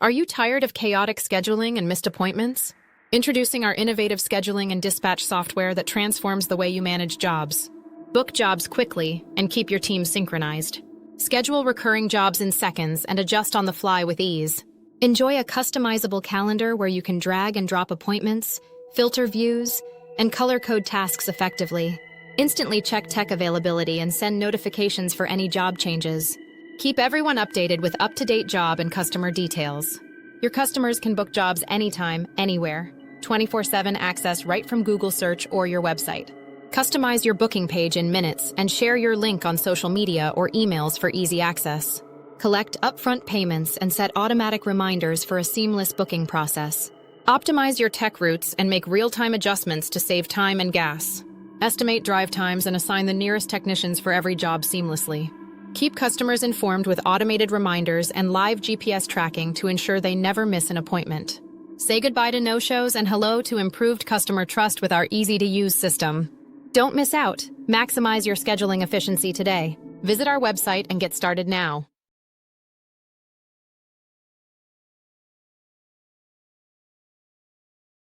Are you tired of chaotic scheduling and missed appointments? Introducing our innovative scheduling and dispatch software that transforms the way you manage jobs. Book jobs quickly and keep your team synchronized. Schedule recurring jobs in seconds and adjust on the fly with ease. Enjoy a customizable calendar where you can drag and drop appointments, filter views, and color code tasks effectively. Instantly check tech availability and send notifications for any job changes. Keep everyone updated with up-to-date job and customer details. Your customers can book jobs anytime, anywhere. 24/7 access right from Google search or your website. Customize your booking page in minutes and share your link on social media or emails for easy access. Collect upfront payments and set automatic reminders for a seamless booking process. Optimize your tech routes and make real-time adjustments to save time and gas. Estimate drive times and assign the nearest technicians for every job seamlessly. Keep customers informed with automated reminders and live GPS tracking to ensure they never miss an appointment. Say goodbye to no-shows and hello to improved customer trust with our easy-to-use system. Don't miss out. Maximize your scheduling efficiency today. Visit our website and get started now.